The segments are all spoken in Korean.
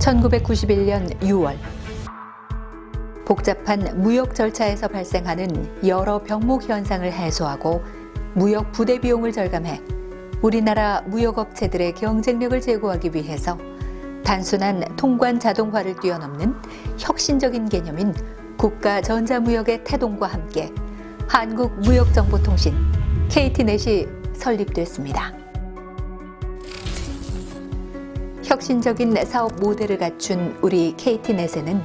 1991년 6월 복잡한 무역 절차에서 발생하는 여러 병목 현상을 해소하고 무역 부대 비용을 절감해 우리나라 무역업체들의 경쟁력을 제고하기 위해서 단순한 통관 자동화를 뛰어넘는 혁신적인 개념인 국가전자무역의 태동과 함께 한국무역정보통신 KT넷이 설립됐습니다. 혁신적인 사업 모델을 갖춘 우리 KT넷에는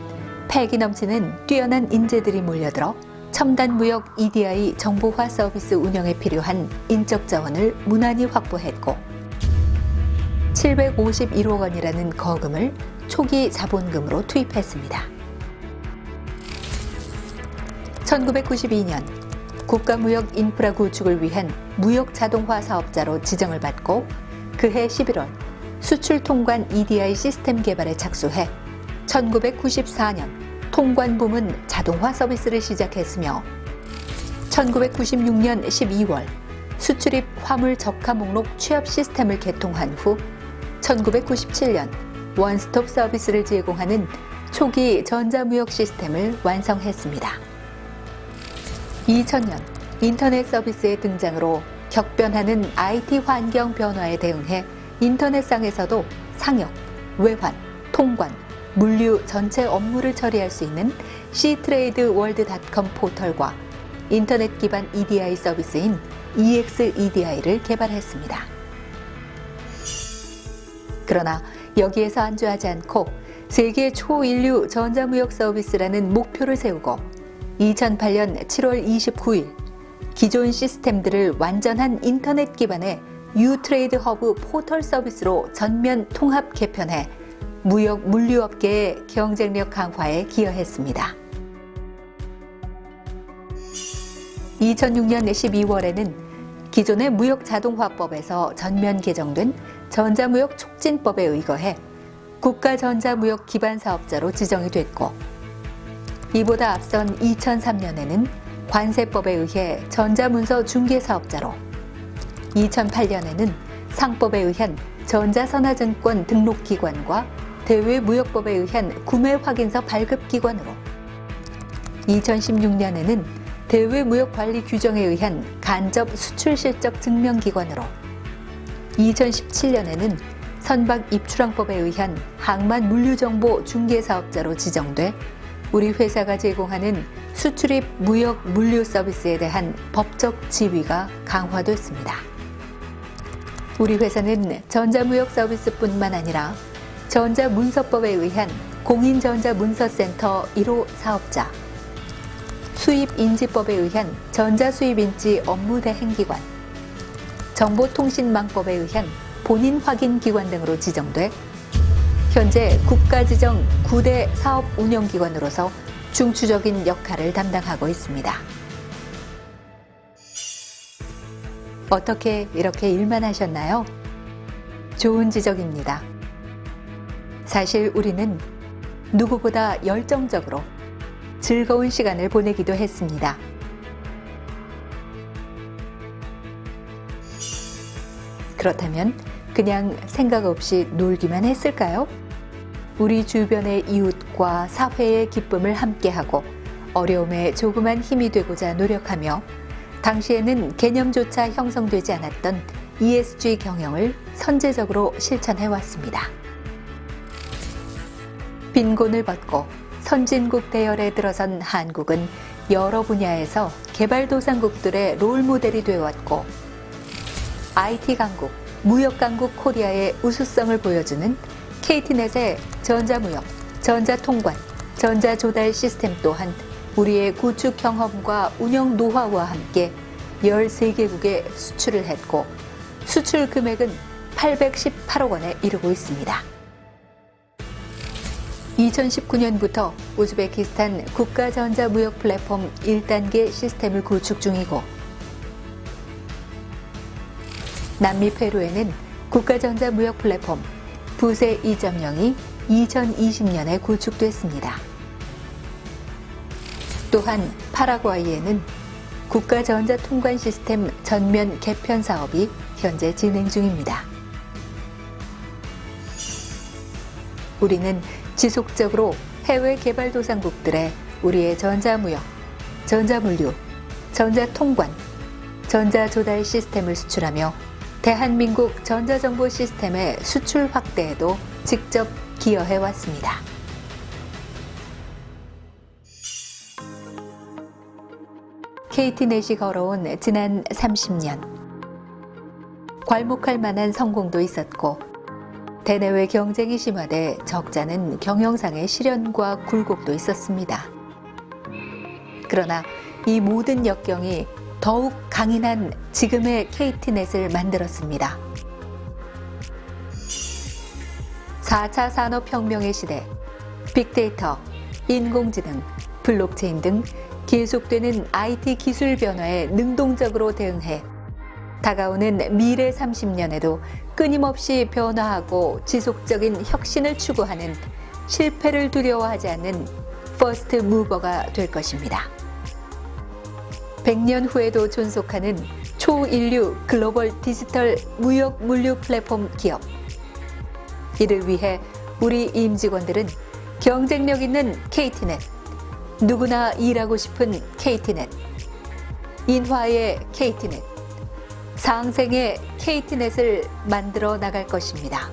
패기 넘치는 뛰어난 인재들이 몰려들어 첨단 무역 EDI 정보화 서비스 운영에 필요한 인적 자원을 무난히 확보했고 751억 원이라는 거금을 초기 자본금으로 투입했습니다. 1992년 국가무역 인프라 구축을 위한 무역 자동화 사업자로 지정을 받고 그해 11월 수출 통관 EDI 시스템 개발에 착수해 1994년 통관 부문 자동화 서비스를 시작했으며 1996년 12월 수출입 화물 적화 목록 취합 시스템을 개통한 후 1997년 원스톱 서비스를 제공하는 초기 전자무역 시스템을 완성했습니다. 2000년 인터넷 서비스의 등장으로 격변하는 IT 환경 변화에 대응해 인터넷상에서도 상역, 외환, 통관, 물류 전체 업무를 처리할 수 있는 ctradeworld.com 포털과 인터넷 기반 EDI 서비스인 EXEDI를 개발했습니다. 그러나 여기에서 안주하지 않고 세계 초인류 전자무역 서비스라는 목표를 세우고 2008년 7월 29일 기존 시스템들을 완전한 인터넷 기반의 유트레이드 허브 포털 서비스로 전면 통합 개편해 무역 물류업계의 경쟁력 강화에 기여했습니다. 2006년 12월에는 기존의 무역 자동화법에서 전면 개정된 전자무역 촉진법에 의거해 국가전자무역 기반 사업자로 지정이 됐고 이보다 앞선 2003년에는 관세법에 의해 전자문서 중개 사업자로 2008년에는 상법에 의한 전자선화증권 등록기관과 대외무역법에 의한 구매 확인서 발급기관으로 2016년에는 대외무역관리 규정에 의한 간접 수출실적 증명기관으로 2017년에는 선박 입출항법에 의한 항만 물류정보 중개사업자로 지정돼 우리 회사가 제공하는 수출입 무역 물류 서비스에 대한 법적 지위가 강화됐습니다. 우리 회사는 전자무역 서비스뿐만 아니라 전자문서법에 의한 공인전자문서센터 1호 사업자, 수입인지법에 의한 전자수입인지 업무대행기관, 정보통신망법에 의한 본인확인기관 등으로 지정돼 현재 국가지정 9대 사업운영기관으로서 중추적인 역할을 담당하고 있습니다. 어떻게 이렇게 일만 하셨나요? 좋은 지적입니다. 사실 우리는 누구보다 열정적으로 즐거운 시간을 보내기도 했습니다. 그렇다면 그냥 생각 없이 놀기만 했을까요? 우리 주변의 이웃과 사회의 기쁨을 함께하고 어려움에 조그만 힘이 되고자 노력하며 당시에는 개념조차 형성되지 않았던 ESG 경영을 선제적으로 실천해왔습니다. 빈곤을 벗고 선진국 대열에 들어선 한국은 여러 분야에서 개발도상국들의 롤모델이 되어왔고 IT 강국, 무역 강국 코리아의 우수성을 보여주는 KT넷의 전자무역, 전자통관, 전자조달 시스템 또한 우리의 구축 경험과 운영 노하우와 함께 13개국에 수출을 했고 수출 금액은 818억 원에 이르고 있습니다. 2019년부터 우즈베키스탄 국가전자무역 플랫폼 1단계 시스템을 구축 중이고 남미 페루에는 국가전자무역 플랫폼 부세 2.0이 2020년에 구축됐습니다. 또한 파라과이에는 국가전자통관 시스템 전면 개편 사업이 현재 진행 중입니다. 우리는 지속적으로 해외 개발도상국들의 우리의 전자무역, 전자물류, 전자통관, 전자조달 시스템을 수출하며 대한민국 전자정보 시스템의 수출 확대에도 직접 기여해 왔습니다. KT넷이 걸어온 지난 30년. 괄목할 만한 성공도 있었고 대내외 경쟁이 심화돼 적잖은 경영상의 시련과 굴곡도 있었습니다. 그러나 이 모든 역경이 더욱 강인한 지금의 KT넷을 만들었습니다. 4차 산업혁명의 시대, 빅데이터, 인공지능, 블록체인 등 계속되는 IT 기술 변화에 능동적으로 대응해 다가오는 미래 30년에도 끊임없이 변화하고 지속적인 혁신을 추구하는 실패를 두려워하지 않는 퍼스트 무버가 될 것입니다. 100년 후에도 존속하는 초인류 글로벌 디지털 무역 물류 플랫폼 기업. 이를 위해 우리 임직원들은 경쟁력 있는 KT넷, 누구나 일하고 싶은 KT넷, 인화의 KT넷, 상생의 KT넷을 만들어 나갈 것입니다.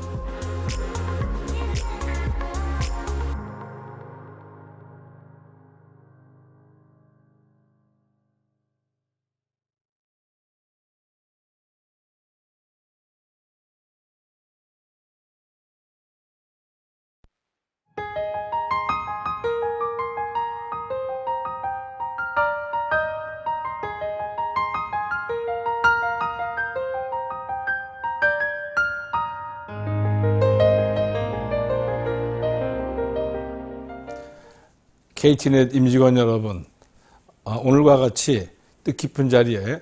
KT넷 임직원 여러분, 오늘과 같이 뜻깊은 자리에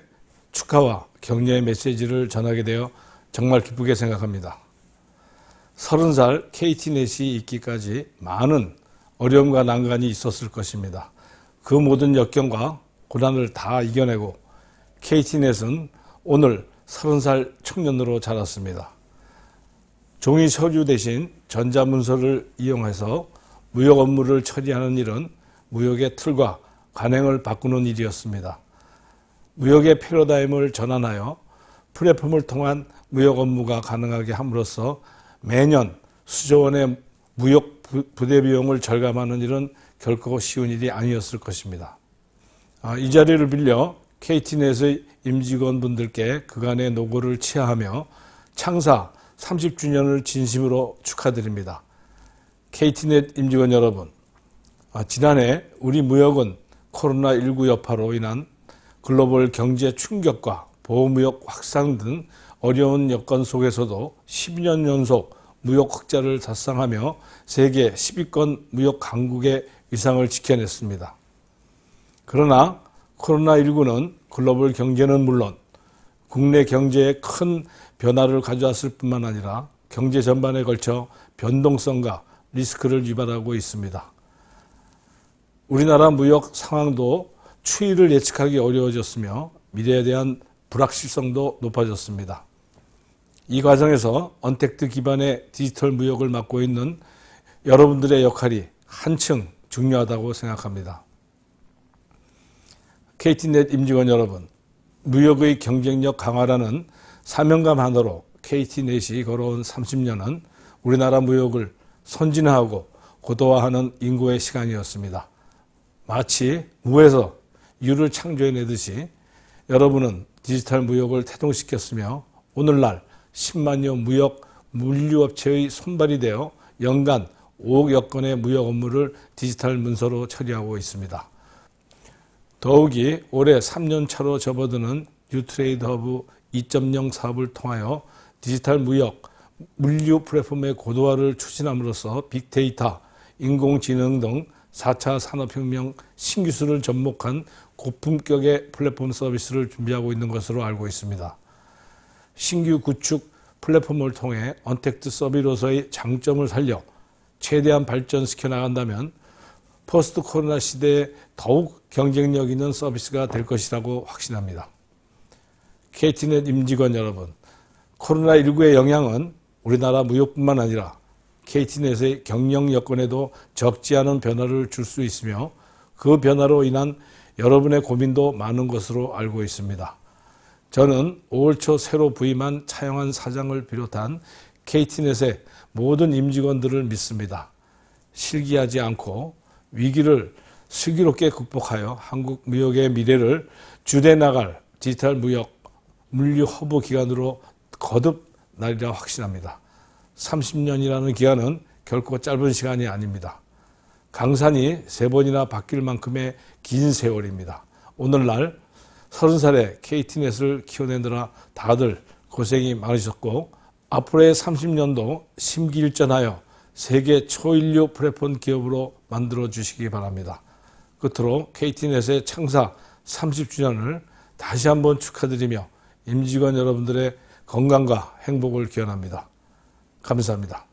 축하와 격려의 메시지를 전하게 되어 정말 기쁘게 생각합니다. 30살 KT넷이 있기까지 많은 어려움과 난관이 있었을 것입니다. 그 모든 역경과 고난을 다 이겨내고 KT넷은 오늘 30살 청년으로 자랐습니다. 종이 서류 대신 전자문서를 이용해서 무역 업무를 처리하는 일은 무역의 틀과 관행을 바꾸는 일이었습니다. 무역의 패러다임을 전환하여 플랫폼을 통한 무역 업무가 가능하게 함으로써 매년 수조 원의 무역 부대 비용을 절감하는 일은 결코 쉬운 일이 아니었을 것입니다. 이 자리를 빌려 KT넷의 임직원분들께 그간의 노고를 치하하며 창사 30주년을 진심으로 축하드립니다. KT넷 임직원 여러분, 지난해 우리 무역은 코로나19 여파로 인한 글로벌 경제 충격과 보호무역 확산 등 어려운 여건 속에서도 12년 연속 무역 흑자를 달성하며 세계 10위권 무역 강국의 위상을 지켜냈습니다. 그러나 코로나19는 글로벌 경제는 물론 국내 경제에 큰 변화를 가져왔을 뿐만 아니라 경제 전반에 걸쳐 변동성과 리스크를 유발하고 있습니다. 우리나라 무역 상황도 추이를 예측하기 어려워졌으며 미래에 대한 불확실성도 높아졌습니다. 이 과정에서 언택트 기반의 디지털 무역을 맡고 있는 여러분들의 역할이 한층 중요하다고 생각합니다. KT넷 임직원 여러분, 무역의 경쟁력 강화라는 사명감 하나로 KT넷이 걸어온 30년은 우리나라 무역을 선진화하고 고도화하는 인고의 시간이었습니다. 마치 무에서 유를 창조해내듯이 여러분은 디지털 무역을 태동시켰으며 오늘날 10만여 무역 물류업체의 손발이 되어 연간 5억여 건의 무역 업무를 디지털 문서로 처리하고 있습니다. 더욱이 올해 3년 차로 접어드는 뉴트레이드 허브 2.0 사업을 통하여 디지털 무역 물류 플랫폼의 고도화를 추진함으로써 빅데이터, 인공지능 등 4차 산업혁명 신기술을 접목한 고품격의 플랫폼 서비스를 준비하고 있는 것으로 알고 있습니다. 신규 구축 플랫폼을 통해 언택트 서비스로서의 장점을 살려 최대한 발전시켜 나간다면 포스트 코로나 시대에 더욱 경쟁력 있는 서비스가 될 것이라고 확신합니다. KT넷 임직원 여러분, 코로나19의 영향은 우리나라 무역뿐만 아니라 KT넷의 경영 여건에도 적지 않은 변화를 줄 수 있으며 그 변화로 인한 여러분의 고민도 많은 것으로 알고 있습니다. 저는 5월 초 새로 부임한 차영환 사장을 비롯한 KT넷의 모든 임직원들을 믿습니다. 실기하지 않고 위기를 슬기롭게 극복하여 한국 무역의 미래를 주대 나갈 디지털 무역, 물류 허브 기관으로 거듭나리라 확신합니다. 30년이라는 기간은 결코 짧은 시간이 아닙니다. 강산이 3번이나 바뀔 만큼의 긴 세월입니다. 오늘날 30살에 KT넷을 키워내느라 다들 고생이 많으셨고 앞으로의 30년도 심기일전하여 세계 초인류 플랫폼 기업으로 만들어 주시기 바랍니다. 끝으로 KT넷의 창사 30주년을 다시 한번 축하드리며 임직원 여러분들의 건강과 행복을 기원합니다. 감사합니다.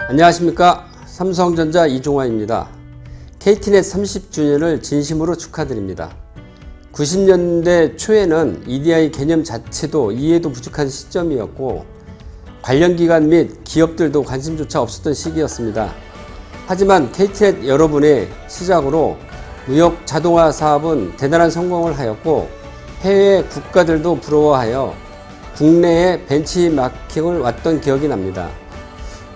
안녕하십니까. 삼성전자 이종화입니다. KT넷 30주년을 진심으로 축하드립니다. 90년대 초에는 EDI 개념 자체도 이해도 부족한 시점이었고 관련 기관 및 기업들도 관심조차 없었던 시기였습니다. 하지만 KT넷 여러분의 시작으로 무역 자동화 사업은 대단한 성공을 하였고 해외 국가들도 부러워하여 국내에 벤치마킹을 왔던 기억이 납니다.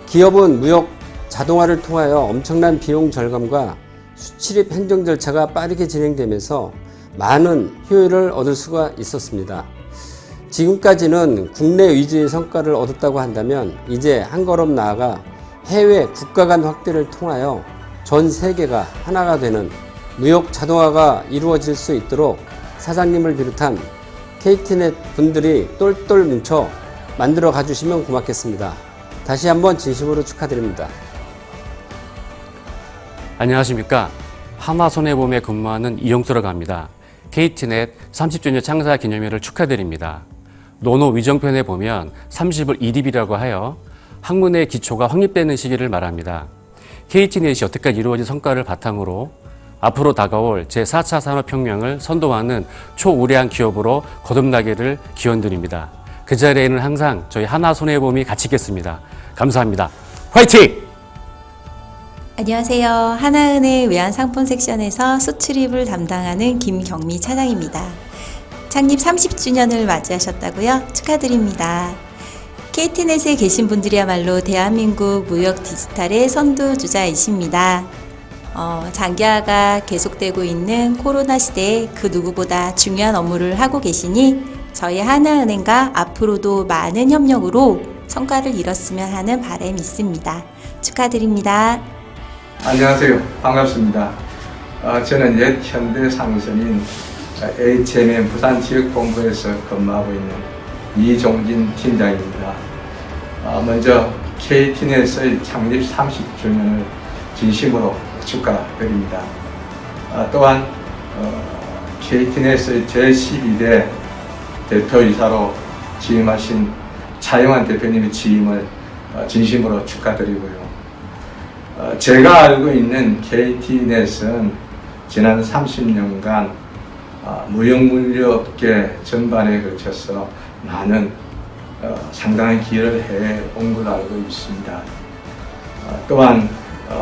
기업은 무역 자동화를 통하여 엄청난 비용 절감과 수출입 행정 절차가 빠르게 진행되면서 많은 효율을 얻을 수가 있었습니다. 지금까지는 국내 위주의 성과를 얻었다고 한다면 이제 한 걸음 나아가 해외 국가 간 확대를 통하여 전 세계가 하나가 되는 무역 자동화가 이루어질 수 있도록 사장님을 비롯한 KT넷 분들이 똘똘 뭉쳐 만들어 가주시면 고맙겠습니다. 다시 한번 진심으로 축하드립니다. 안녕하십니까. 하나손해보험에 근무하는 이용수라고 합니다. KT넷 30주년 창사 기념일을 축하드립니다. 논어 위정편에 보면 30을 이립이라고 하여 학문의 기초가 확립되는 시기를 말합니다. KT넷이 여태까지 이루어진 성과를 바탕으로 앞으로 다가올 제4차 산업혁명을 선도하는 초우량한 기업으로 거듭나기를 기원드립니다. 그 자리에는 항상 저희 하나손해보험이 같이 있겠습니다. 감사합니다. 화이팅! 안녕하세요. 하나은행 외환상품 섹션에서 수출입을 담당하는 김경미 차장입니다. 창립 30주년을 맞이하셨다고요? 축하드립니다. KT넷에 계신 분들이야말로 대한민국 무역 디지털의 선두주자이십니다. 장기화가 계속되고 있는 코로나 시대에 그 누구보다 중요한 업무를 하고 계시니 저희 하나은행과 앞으로도 많은 협력으로 성과를 이뤘으면 하는 바람이 있습니다. 축하드립니다. 안녕하세요. 반갑습니다. 저는 옛 현대 상선인 HMM 부산지역본부에서 근무하고 있는 이종진 팀장입니다. 먼저 KT넷의 창립 30주년을 진심으로 축하드립니다. 또한 KT넷의 제12대 대표이사로 취임하신 차영환 대표님의 취임을 진심으로 축하드리고요. 제가 알고 있는 KT넷은 지난 30년간 무역물류업계 전반에 걸쳐서 많은 상당한 기여를 해온 걸로 알고 있습니다. 또한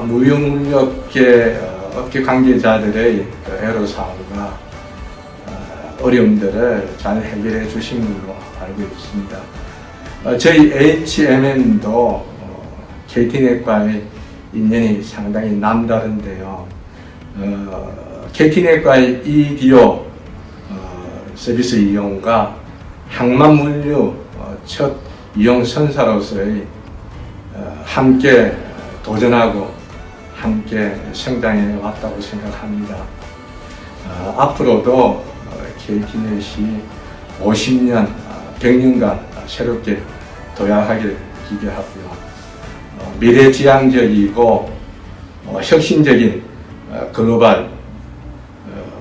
무역물류업계 업계 관계자들의 애로사항과 어려움들을 잘 해결해 주신 걸로 알고 있습니다. 저희 HMM도 KT넷과의 인연이 상당히 남다른데요. KT넷과의 EDO 서비스 이용과 항만물류 첫 이용 선사로서의 함께 도전하고 함께 성장해 왔다고 생각합니다. 앞으로도 KT넷이 50년, 100년간 새롭게 도약하길 기대하고요. 미래지향적이고 혁신적인 글로벌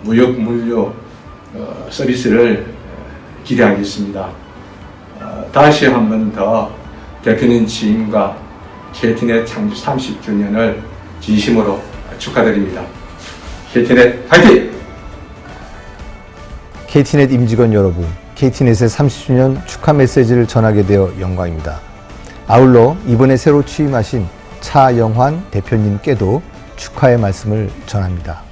무역 물류 서비스를 기대하겠습니다. 다시 한 번 더 대표님 취임과 KTnet 창립 30주년을 진심으로 축하드립니다. KTnet 파이팅! KTnet 임직원 여러분, KT넷의 30주년 축하 메시지를 전하게 되어 영광입니다. 아울러 이번에 새로 취임하신 차영환 대표님께도 축하의 말씀을 전합니다.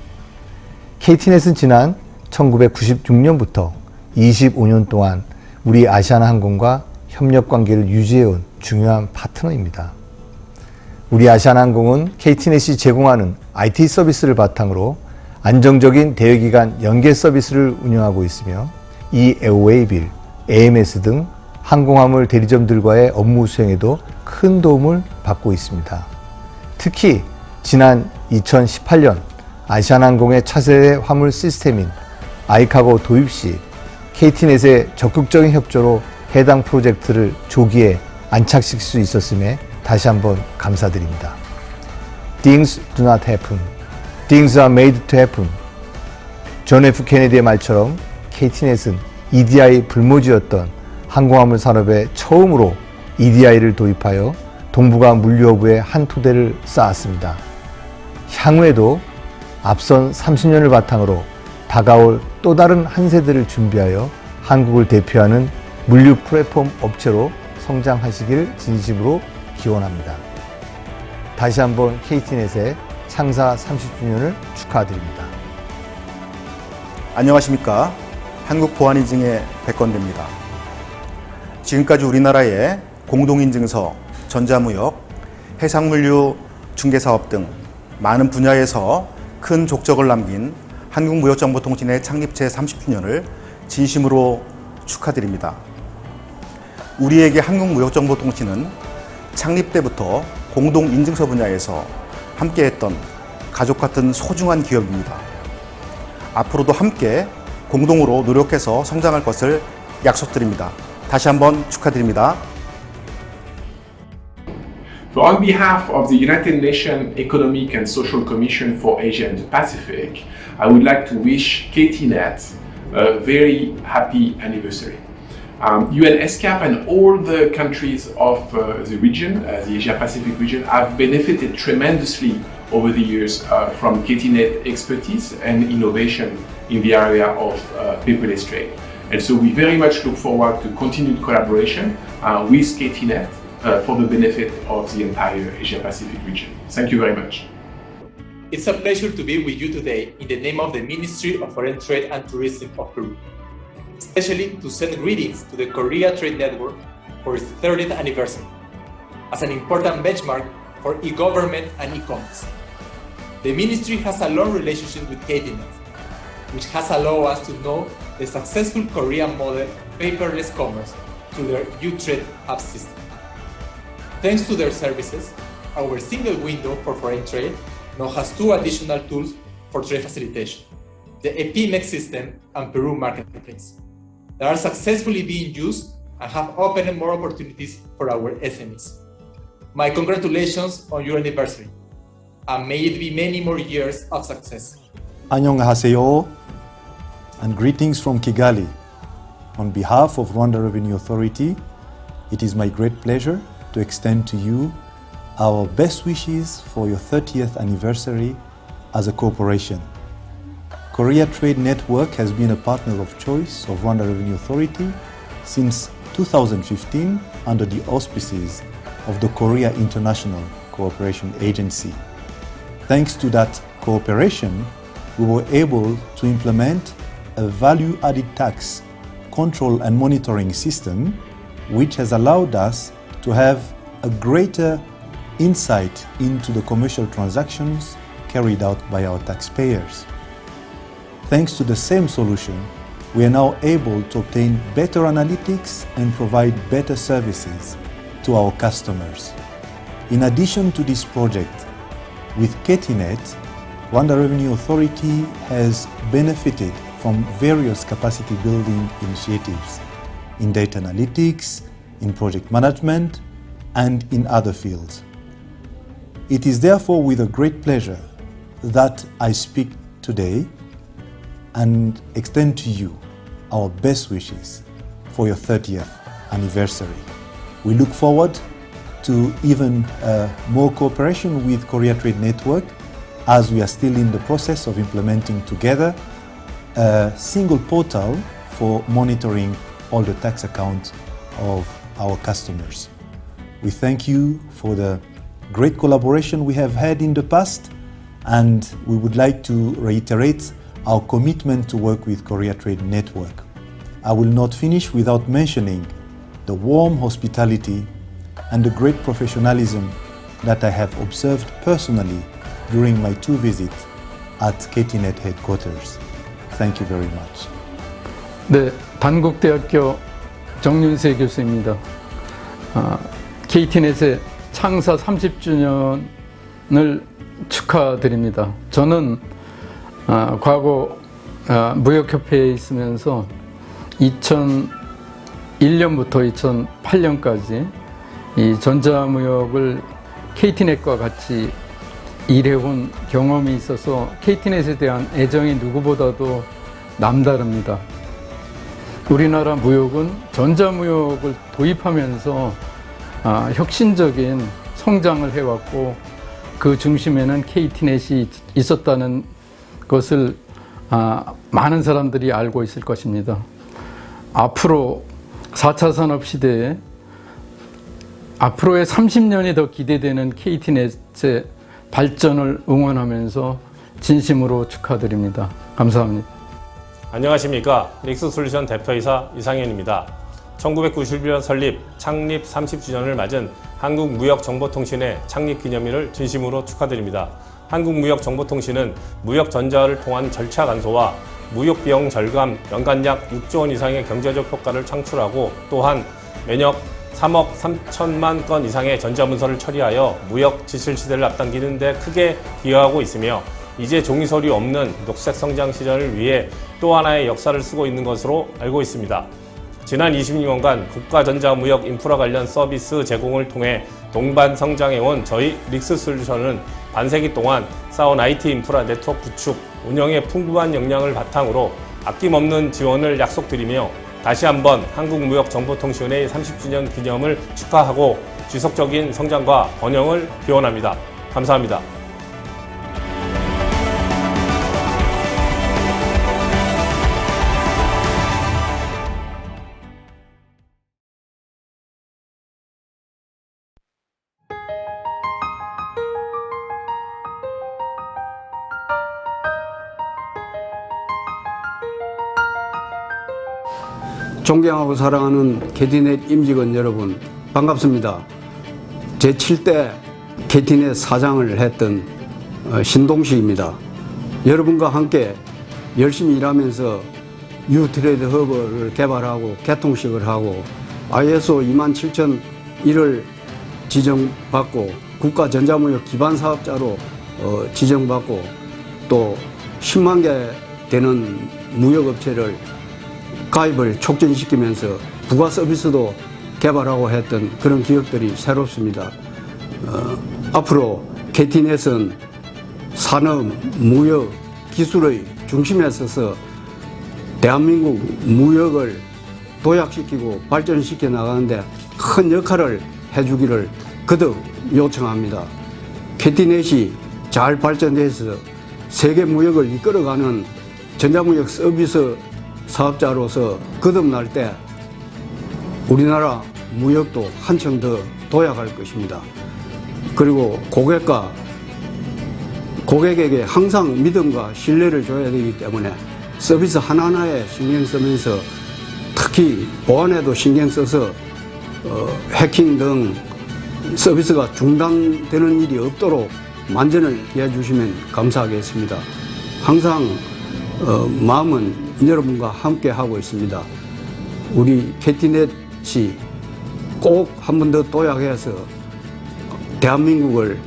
KT넷은 지난 1996년부터 25년 동안 우리 아시아나항공과 협력 관계를 유지해온 중요한 파트너입니다. 우리 아시아나항공은 KT넷이 제공하는 IT 서비스를 바탕으로 안정적인 대여기간 연계 서비스를 운영하고 있으며 이 에어웨이빌, AMS 등 항공화물 대리점들과의 업무 수행에도 큰 도움을 받고 있습니다. 특히 지난 2018년 아시아나항공의 차세대 화물 시스템인 아이카고 도입 시 KT넷의 적극적인 협조로 해당 프로젝트를 조기에 안착시킬 수 있었음에 다시 한번 감사드립니다. Things do not happen. Things are made to happen. 존 F 케네디의 말처럼 KT넷은 EDI 불모지였던 항공화물 산업에 처음으로 EDI를 도입하여 동북아 물류허브에 한 토대를 쌓았습니다. 향후에도 앞선 30년을 바탕으로 다가올 또 다른 한 세대를 준비하여 한국을 대표하는 물류 플랫폼 업체로 성장하시길 진심으로 기원합니다. 다시 한번 KT넷의 창사 30주년을 축하드립니다. 안녕하십니까. 한국보안인증의 백건대입니다. 지금까지 우리나라의 공동인증서, 전자무역, 해상물류 중개사업 등 많은 분야에서 큰 족적을 남긴 한국무역정보통신의 창립 제30주년을 진심으로 축하드립니다. 우리에게 한국무역정보통신은 창립 때부터 공동인증서 분야에서 함께했던 가족 같은 소중한 기업입니다. 앞으로도 함께 공동으로 노력해서 성장할 것을 약속드립니다. 다시 한번 축하드립니다. So on behalf of the United Nations Economic and Social Commission for Asia and the Pacific, I would like to wish KTnet a very happy anniversary. UNESCAP and all the countries of the region, the Asia-Pacific region, have benefited tremendously over the years from KTnet expertise and innovation in the area of paperless trade. And so we very much look forward to continued collaboration with KTnet for the benefit of the entire Asia-Pacific region. Thank you very much. It's a pleasure to be with you today in the name of the Ministry of Foreign Trade and Tourism of Peru, especially to send greetings to the Korea Trade Network for its 30th anniversary, as an important benchmark for e-government and e-commerce. The Ministry has a long relationship with KTnet, which has allowed us to know the successful Korean model paperless commerce through their U-Trade app system. Thanks to their services, our single window for foreign trade now has two additional tools for trade facilitation: the EPIMEX system and Peru Marketplace. They are successfully being used and have opened more opportunities for our SMEs. My congratulations on your anniversary, and may it be many more years of success. 안녕하세요, and greetings from Kigali. On behalf of Rwanda Revenue Authority, it is my great pleasure to extend to you our best wishes for your 30th anniversary as a corporation. Korea Trade Network has been a partner of choice of Rwanda Revenue Authority since 2015 under the auspices of the Korea International Cooperation Agency. Thanks to that cooperation, we were able to implement a value-added tax control and monitoring system, which has allowed us to have a greater insight into the commercial transactions carried out by our taxpayers. Thanks to the same solution, we are now able to obtain better analytics and provide better services to our customers. In addition to this project, with KTnet, Rwanda Revenue Authority has benefited from various capacity building initiatives in data analytics, in project management, and in other fields. It is therefore with a great pleasure that I speak today and extend to you our best wishes for your 30th anniversary. We look forward to even more cooperation with Korea Trade Network, as we are still in the process of implementing together a single portal for monitoring all the tax accounts of our customers. We thank you for the great collaboration we have had in the past, and we would like to reiterate our commitment to work with Korea Trade Network. I will not finish without mentioning the warm hospitality and the great professionalism that I have observed personally during my 2 visits at KTNet headquarters. Thank you very much. 네, 단국대학교 정윤세 교수입니다. KTNet의 창사 30주년을 축하드립니다. 저는 과거 무역협회에 있으면서 2001년부터 2008년까지 이 전자무역을 KTNet과 같이 일해온 경험이 있어서 KTNet에 대한 애정이 누구보다도 남다릅니다. 우리나라 무역은 전자무역을 도입하면서 혁신적인 성장을 해왔고 그 중심에는 KTNet이 있었다는 것을 많은 사람들이 알고 있을 것입니다. 앞으로 4차 산업시대에 앞으로의 30년이 더 기대되는 KTNet의 발전을 응원하면서 진심으로 축하드립니다. 감사합니다. 안녕하십니까. 릭스솔루션 대표이사 이상현입니다. 1991년 설립, 창립 30주년을 맞은 한국무역정보통신의 창립기념일을 진심으로 축하드립니다. 한국무역정보통신은 무역전자를 통한 절차 간소화, 무역비용 절감, 연간 약 6조 원 이상의 경제적 효과를 창출하고 또한 매년 3억 3천만 건 이상의 전자문서를 처리하여 무역 지실시대를 앞당기는 데 크게 기여하고 있으며 이제 종이서류 없는 녹색 성장 시절을 위해 또 하나의 역사를 쓰고 있는 것으로 알고 있습니다. 지난 26년간 국가전자무역 인프라 관련 서비스 제공을 통해 동반 성장해온 저희 릭스솔루션은 반세기 동안 쌓아온 IT 인프라 네트워크 구축, 운영의 풍부한 역량을 바탕으로 아낌없는 지원을 약속드리며 다시 한번 한국무역정보통신의 30주년 기념을 축하하고 지속적인 성장과 번영을 기원합니다. 감사합니다. 존경하고 사랑하는 KTNet 임직원 여러분, 반갑습니다. 제7대 KTNet 사장을 했던 신동식입니다. 여러분과 함께 열심히 일하면서 뉴트레이드 허브를 개발하고 개통식을 하고 ISO 27001을 지정받고 국가전자무역 기반사업자로 지정받고 또 10만 개 되는 무역업체를 가입을 촉진시키면서 부가 서비스도 개발하고 했던 그런 기억들이 새롭습니다. 앞으로 KTNet은 산업, 무역, 기술의 중심에 서서 대한민국 무역을 도약시키고 발전시켜 나가는데 큰 역할을 해주기를 거듭 요청합니다. KTNet이 잘 발전돼서 세계 무역을 이끌어가는 전자무역 서비스 사업자로서 거듭날 때 우리나라 무역도 한층 더 도약할 것입니다. 그리고 고객에게 항상 믿음과 신뢰를 줘야 되기 때문에 서비스 하나하나에 신경 쓰면서 특히 보안에도 신경 써서 해킹 등 서비스가 중단되는 일이 없도록 만전을 기해 주시면 감사하겠습니다. 항상 마음은 여러분과 함께 하고 있습니다. 우리 KTNet이 꼭 한 번 더 도약해서 대한민국을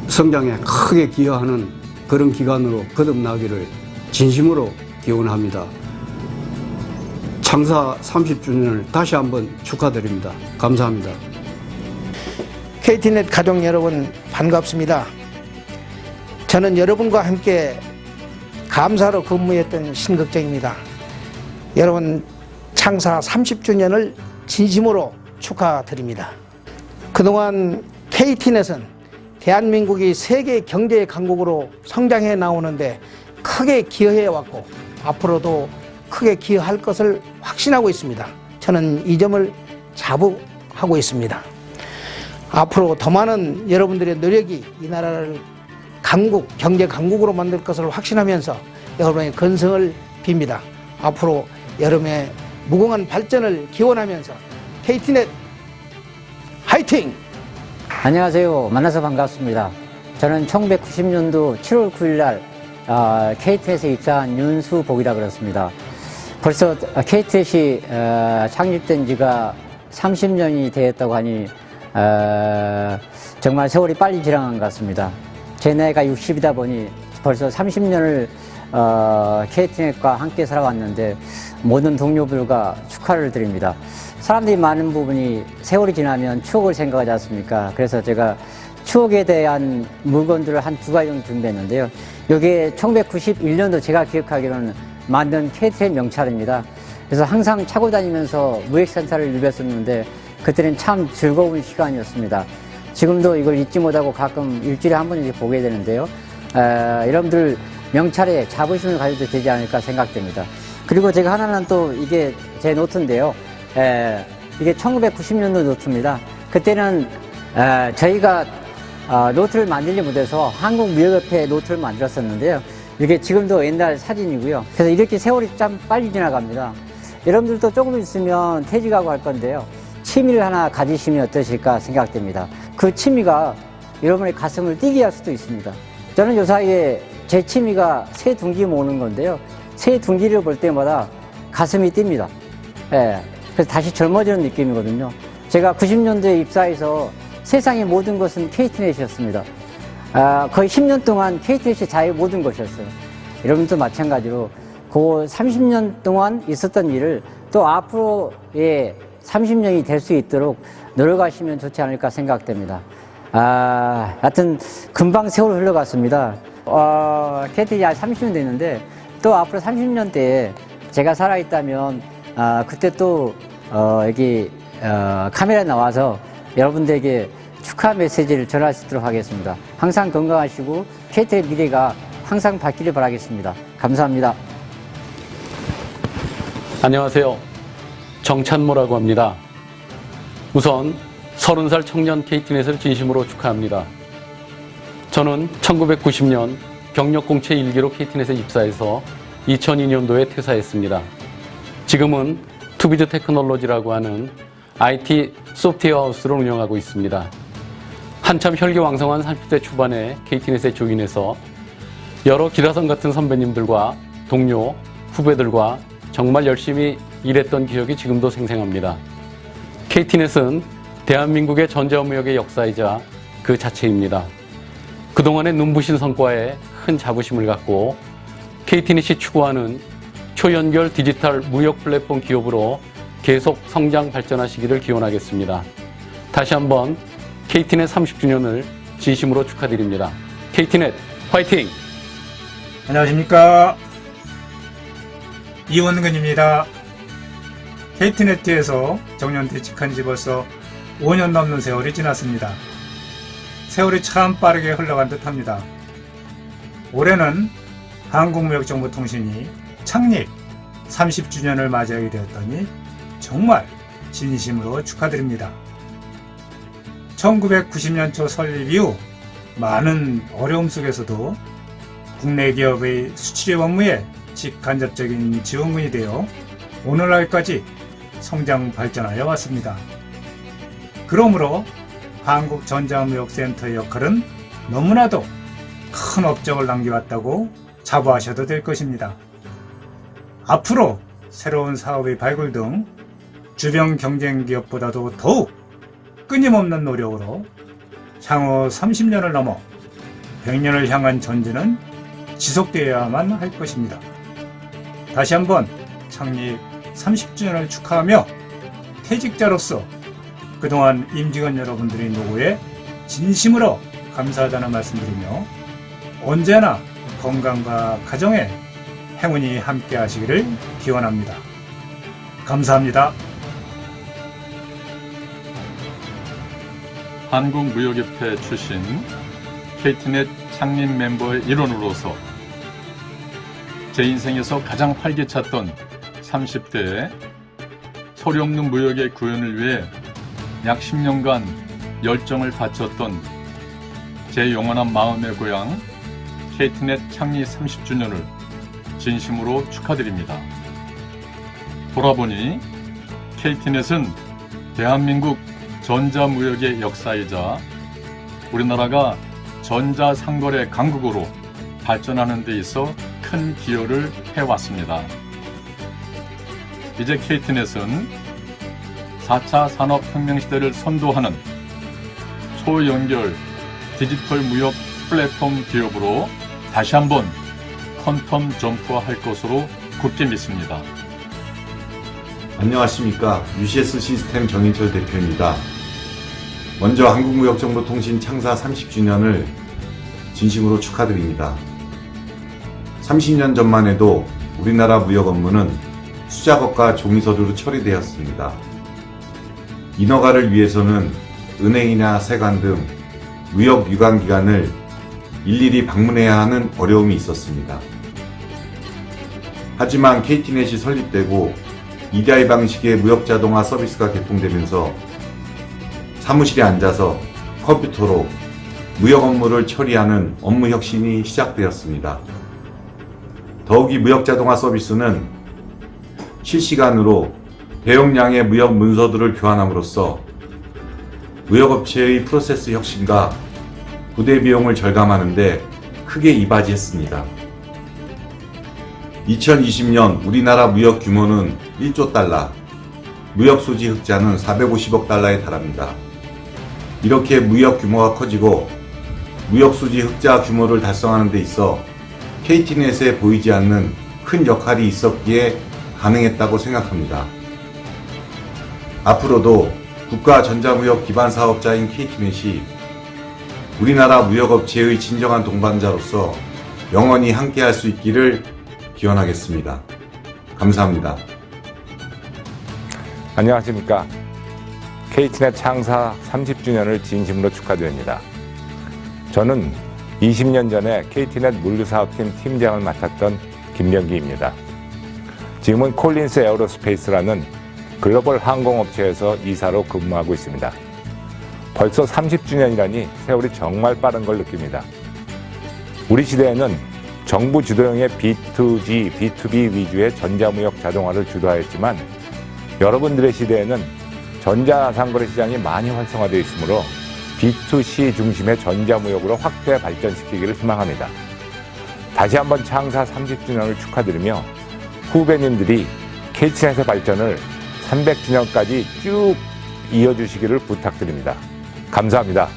성장에 크게 기여하는 그런 기관으로 거듭나기를 진심으로 기원합니다. 창사 30주년을 다시 한번 축하드립니다. 감사합니다. KTNet 가족 여러분 반갑습니다. 저는 여러분과 함께 감사로 근무했던 신극정입니다. 여러분 창사 30주년을 진심으로 축하드립니다. 그동안 KT넷은 대한민국이 세계 경제 강국으로 성장해 나오는데 크게 기여해 왔고 앞으로도 크게 기여할 것을 확신하고 있습니다. 저는 이 점을 자부하고 있습니다. 앞으로 더 많은 여러분들의 노력이 이 나라를 강국, 경제 강국으로 만들 것을 확신하면서 여러분의 건승을 빕니다. 앞으로 여러분의 무궁한 발전을 기원하면서 KT넷 화이팅! 안녕하세요. 만나서 반갑습니다. 저는 1990년도 7월 9일 날 KT넷에 입사한 윤수복이라 그렇습니다. 벌써 KT넷이 창립된 지가 30년이 되었다고 하니 정말 세월이 빨리 지나간 것 같습니다. 제 나이가 60이다 보니 벌써 30년을 KT넷과 함께 살아왔는데 모든 동료들과 축하를 드립니다. 사람들이 많은 부분이 세월이 지나면 추억을 생각하지 않습니까? 그래서 제가 추억에 대한 물건들을 한 두 가지 정도 준비했는데요. 이게 1991년도 제가 기억하기로는 만든 KT넷 명찰입니다. 그래서 항상 차고 다니면서 무역센터를 누볐었는데 그때는 참 즐거운 시간이었습니다. 지금도 이걸 잊지 못하고 가끔 일주일에 한 번씩 보게 되는데요. 여러분들 명찰에 자부심을 가져도 되지 않을까 생각됩니다. 그리고 제가 하나는 또 이게 제 노트인데요. 이게 1990년도 노트입니다. 그때는 저희가 노트를 만들지 못해서 한국무역협회 노트를 만들었었는데요. 이게 지금도 옛날 사진이고요. 그래서 이렇게 세월이 참 빨리 지나갑니다. 여러분들도 조금 있으면 퇴직하고 할 건데요. 취미를 하나 가지시면 어떠실까 생각됩니다. 그 취미가 여러분의 가슴을 뛰게 할 수도 있습니다. 저는 요 사이에 제 취미가 새 둥지 모으는 건데요. 새 둥지를 볼 때마다 가슴이 뜁니다. 그래서 다시 젊어지는 느낌이거든요. 제가 90년도에 입사해서 세상의 모든 것은 KT넷이었습니다. 거의 10년 동안 KT넷이 자의 모든 것이었어요. 여러분도 마찬가지로 그 30년 동안 있었던 일을 또 앞으로의 30년이 될 수 있도록 노력하시면 좋지 않을까 생각됩니다. 하여튼 금방 세월 흘러갔습니다. KT넷이 아직 30년 됐는데 또 앞으로 30년 때에 제가 살아있다면 그때 또 여기 카메라에 나와서 여러분들에게 축하 메시지를 전할 수 있도록 하겠습니다. 항상 건강하시고 KT넷 미래가 항상 밝기를 바라겠습니다. 감사합니다. 안녕하세요. 정찬모라고 합니다. 우선 30살 청년 KT넷을 진심으로 축하합니다. 저는 1990년 경력공채 1기로 KT넷에 입사해서 2002년도에 퇴사했습니다. 지금은 투비즈 테크놀로지라고 하는 IT 소프트웨어 하우스를 운영하고 있습니다. 한참 혈기왕성한 30대 초반에 KT넷에 조인해서 여러 기라성 같은 선배님들과 동료, 후배들과 정말 열심히 일했던 기억이 지금도 생생합니다. KT넷은 대한민국의 전자무역의 역사이자 그 자체입니다. 그동안의 눈부신 성과에 큰 자부심을 갖고 KT넷이 추구하는 초연결 디지털 무역 플랫폼 기업으로 계속 성장 발전하시기를 기원하겠습니다. 다시 한번 KT넷 30주년을 진심으로 축하드립니다. KT넷 화이팅! 안녕하십니까. 이원근입니다. KT넷에서 정년퇴직한 지 벌써 5년 넘는 세월이 지났습니다. 세월이 참 빠르게 흘러간 듯합니다. 올해는 한국무역정보통신이 창립 30주년을 맞이하게 되었더니 정말 진심으로 축하드립니다. 1990년 초 설립 이후 많은 어려움 속에서도 국내 기업의 수출입 업무에 직간접적인 지원군이 되어 오늘날까지 성장 발전하여 왔습니다. 그러므로 한국전자무역센터의 역할은 너무나도 큰 업적을 남겨왔다고 자부하셔도 될 것입니다. 앞으로 새로운 사업의 발굴 등 주변 경쟁 기업보다도 더욱 끊임없는 노력으로 향후 30년을 넘어 100년을 향한 전진은 지속되어야만 할 것입니다. 다시 한번 창립 30주년을 축하하며 퇴직자로서 그동안 임직원 여러분들의 노고에 진심으로 감사하다는 말씀드리며 언제나 건강과 가정에 행운이 함께 하시기를 기원합니다. 감사합니다. 한국무역협회 출신 KTnet 창립 멤버의 일원으로서 제 인생에서 가장 활기찼던 30대에 소리 없는 무역의 구현을 위해 약 10년간 열정을 바쳤던 제 영원한 마음의 고향 KTnet 창립 30주년을 진심으로 축하드립니다. 돌아보니 KT넷은 대한민국 전자무역의 역사이자 우리나라가 전자상거래 강국으로 발전하는 데 있어 큰 기여를 해왔습니다. 이제 KT넷은 4차 산업혁명 시대를 선도하는 초연결 디지털 무역 플랫폼 기업으로 다시 한번 퀀텀 점프할 것으로 굳게 믿습니다. 안녕하십니까. UCS 시스템 정인철 대표입니다. 먼저 한국무역정보통신 창사 30주년을 진심으로 축하드립니다. 30년 전만 해도 우리나라 무역 업무는 수작업과 종이서류로 처리되었습니다. 인허가를 위해서는 은행이나 세관 등 무역 유관기관을 일일이 방문해야 하는 어려움이 있었습니다. 하지만 KT넷이 설립되고 EDI 방식의 무역자동화 서비스가 개통되면서 사무실에 앉아서 컴퓨터로 무역 업무를 처리하는 업무 혁신이 시작되었습니다. 더욱이 무역자동화 서비스는 실시간으로 대용량의 무역 문서들을 교환함으로써 무역업체의 프로세스 혁신과 부대 비용을 절감하는 데 크게 이바지했습니다. 2020년 우리나라 무역 규모는 1조 달러, 무역 수지 흑자는 450억 달러에 달합니다. 이렇게 무역 규모가 커지고 무역 수지 흑자 규모를 달성하는 데 있어 KT넷에 보이지 않는 큰 역할이 있었기에 가능했다고 생각합니다. 앞으로도 국가 전자무역 기반 사업자인 KT넷이 우리나라 무역업체의 진정한 동반자로서 영원히 함께할 수 있기를 기원하겠습니다. 감사합니다. 안녕하십니까. KTnet 창사 30주년을 진심으로 축하드립니다. 저는 20년 전에 KTnet 물류사업팀 팀장을 맡았던 김명기입니다. 지금은 콜린스 에어로스페이스라는 글로벌 항공업체에서 이사로 근무하고 있습니다. 벌써 30주년이라니 세월이 정말 빠른 걸 느낍니다. 우리 시대에는 정부 주도형의 B2G, B2B 위주의 전자무역 자동화를 주도하였지만 여러분들의 시대에는 전자상거래 시장이 많이 활성화되어 있으므로 B2C 중심의 전자무역으로 확대 발전시키기를 희망합니다. 다시 한번 창사 30주년을 축하드리며 후배님들이 KT넷의 발전을 300주년까지 쭉 이어주시기를 부탁드립니다. 감사합니다.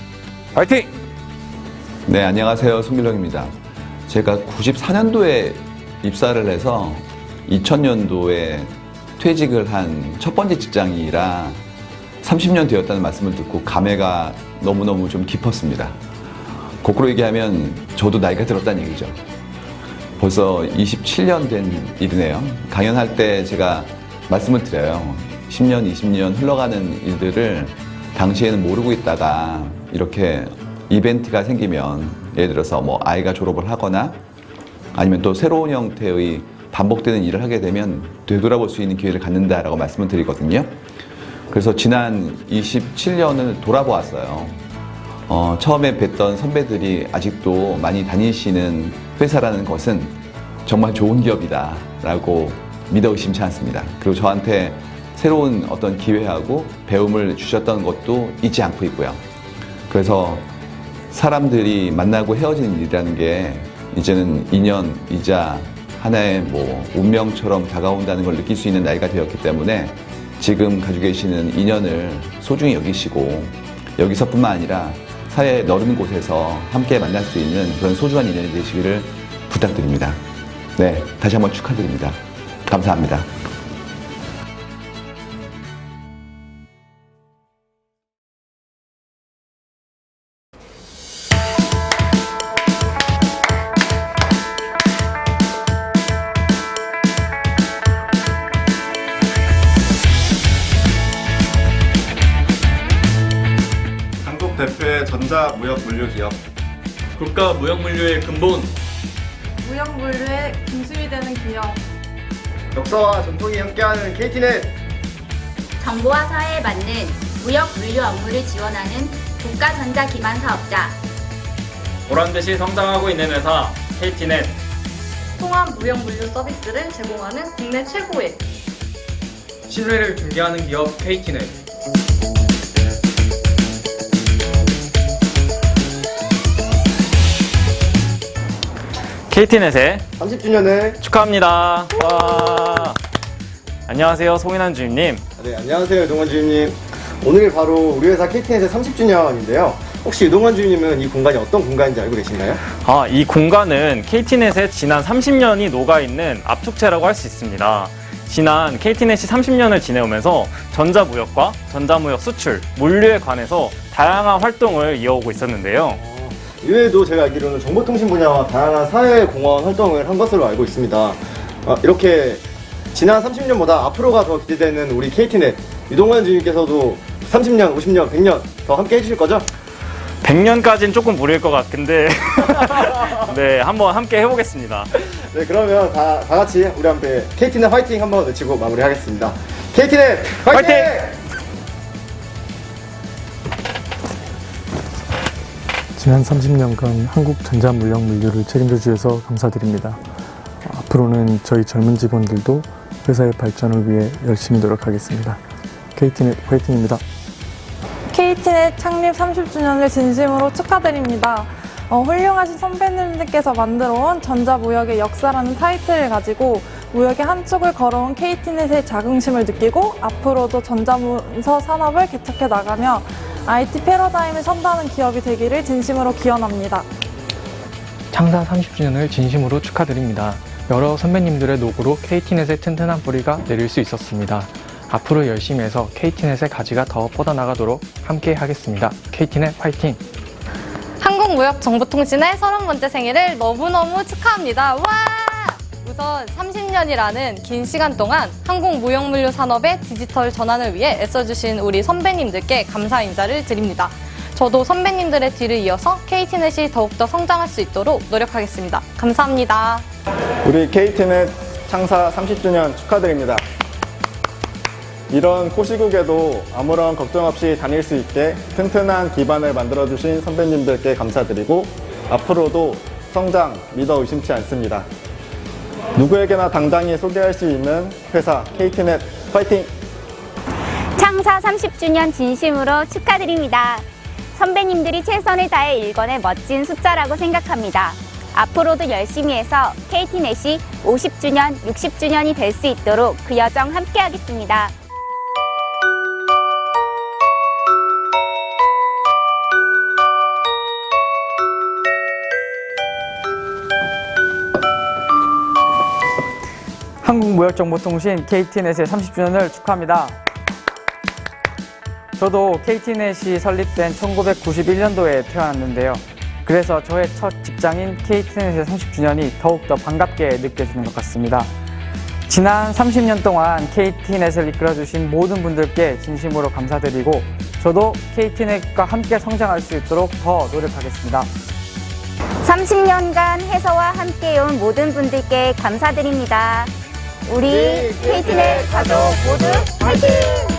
화이팅! 네, 안녕하세요. 송길렁입니다. 제가 94년도에 입사를 해서 2000년도에 퇴직을 한 첫 번째 직장이라 30년 되었다는 말씀을 듣고 감회가 너무너무 좀 깊었습니다. 거꾸로 얘기하면 저도 나이가 들었다는 얘기죠. 벌써 27년 된 일이네요. 강연할 때 제가 말씀을 드려요. 10년, 20년 흘러가는 일들을 당시에는 모르고 있다가 이렇게 이벤트가 생기면 예를 들어서 뭐 아이가 졸업을 하거나 아니면 또 새로운 형태의 반복되는 일을 하게 되면 되돌아볼 수 있는 기회를 갖는다라고 말씀을 드리거든요. 그래서 지난 27년을 돌아보았어요. 처음에 뵀던 선배들이 아직도 많이 다니시는 회사라는 것은 정말 좋은 기업이다 라고 믿어 의심치 않습니다. 그리고 저한테 새로운 어떤 기회하고 배움을 주셨던 것도 잊지 않고 있고요. 그래서 사람들이 만나고 헤어지는 일이라는 게 이제는 인연이자 하나의 뭐 운명처럼 다가온다는 걸 느낄 수 있는 나이가 되었기 때문에 지금 가지고 계시는 인연을 소중히 여기시고 여기서뿐만 아니라 사회의 넓은 곳에서 함께 만날 수 있는 그런 소중한 인연이 되시기를 부탁드립니다. 네, 다시 한번 축하드립니다. 감사합니다. 대표의 전자무역물류기업. 국가무역물류의 근본. 무역물류의 중심이 되는 기업. 역사와 전통이 함께하는 KTnet. 정보와 사회에 맞는 무역물류 업무를 지원하는 국가전자기반사업자. 보란듯이 성장하고 있는 회사 KTnet. 통합 무역물류 서비스를 제공하는 국내 최고의 신뢰를 중개하는 기업 KTnet. KT넷의 30주년을 축하합니다. 와. 안녕하세요, 송인환 주임님. 네, 안녕하세요, 유동원 주임님. 오늘이 바로 우리 회사 KT넷의 30주년인데요. 혹시 유동원 주임님은 이 공간이 어떤 공간인지 알고 계신가요? 이 공간은 KT넷의 지난 30년이 녹아있는 압축체라고 할 수 있습니다. 지난 KT넷이 30년을 지내오면서 전자무역과 전자무역 수출, 물류에 관해서 다양한 활동을 이어오고 있었는데요. 이외에도 제가 알기로는 정보통신 분야와 다양한 사회공헌 활동을 한 것으로 알고 있습니다. 이렇게 지난 30년보다 앞으로가 더 기대되는 우리 KT넷, 유동환 주임께서도 30년, 50년, 100년 더 함께 해주실 거죠? 100년까지는 조금 무리일 것 같은데 네, 한번 함께 해보겠습니다. 네, 그러면 다 같이 우리 함께 KT넷 화이팅 한번 외치고 마무리하겠습니다. KT넷 화이팅! 지난 30년간 한국 전자무역 물류를 책임져 주셔서 감사드립니다. 앞으로는 저희 젊은 직원들도 회사의 발전을 위해 열심히 노력하겠습니다. KT넷 화이팅입니다. KT넷 창립 30주년을 진심으로 축하드립니다. 훌륭하신 선배님들께서 만들어온 전자무역의 역사라는 타이틀을 가지고 무역의 한 축을 걸어온 KT넷의 자긍심을 느끼고 앞으로도 전자문서 산업을 개척해 나가며 IT 패러다임을 선도하는 기업이 되기를 진심으로 기원합니다. 창사 30주년을 진심으로 축하드립니다. 여러 선배님들의 노고로 KT넷의 튼튼한 뿌리가 내릴 수 있었습니다. 앞으로 열심히 해서 KT넷의 가지가 더 뻗어나가도록 함께 하겠습니다. KT넷 화이팅! 한국무역정보통신의 30번째 생일을 너무너무 축하합니다. 와! 우선 30년이라는 긴 시간 동안 한국 무역물류 산업의 디지털 전환을 위해 애써주신 우리 선배님들께 감사 인사를 드립니다. 저도 선배님들의 뒤를 이어서 KT넷이 더욱더 성장할 수 있도록 노력하겠습니다. 감사합니다. 우리 KT넷 창사 30주년 축하드립니다. 이런 코시국에도 아무런 걱정 없이 다닐 수 있게 튼튼한 기반을 만들어주신 선배님들께 감사드리고 앞으로도 성장 믿어 의심치 않습니다. 누구에게나 당당히 소개할 수 있는 회사 KT넷 파이팅! 창사 30주년 진심으로 축하드립니다. 선배님들이 최선을 다해 일궈낸 멋진 숫자라고 생각합니다. 앞으로도 열심히 해서 KT넷이 50주년, 60주년이 될 수 있도록 그 여정 함께하겠습니다. 한국무역정보통신 KT넷의 30주년을 축하합니다. 저도 KT넷이 설립된 1991년도에 태어났는데요. 그래서 저의 첫 직장인 KT넷의 30주년이 더욱더 반갑게 느껴지는 것 같습니다. 지난 30년 동안 KT넷을 이끌어주신 모든 분들께 진심으로 감사드리고 저도 KT넷과 함께 성장할 수 있도록 더 노력하겠습니다. 30년간 회사와 함께해온 모든 분들께 감사드립니다. 우리 KT넷 가족 모두 화이팅!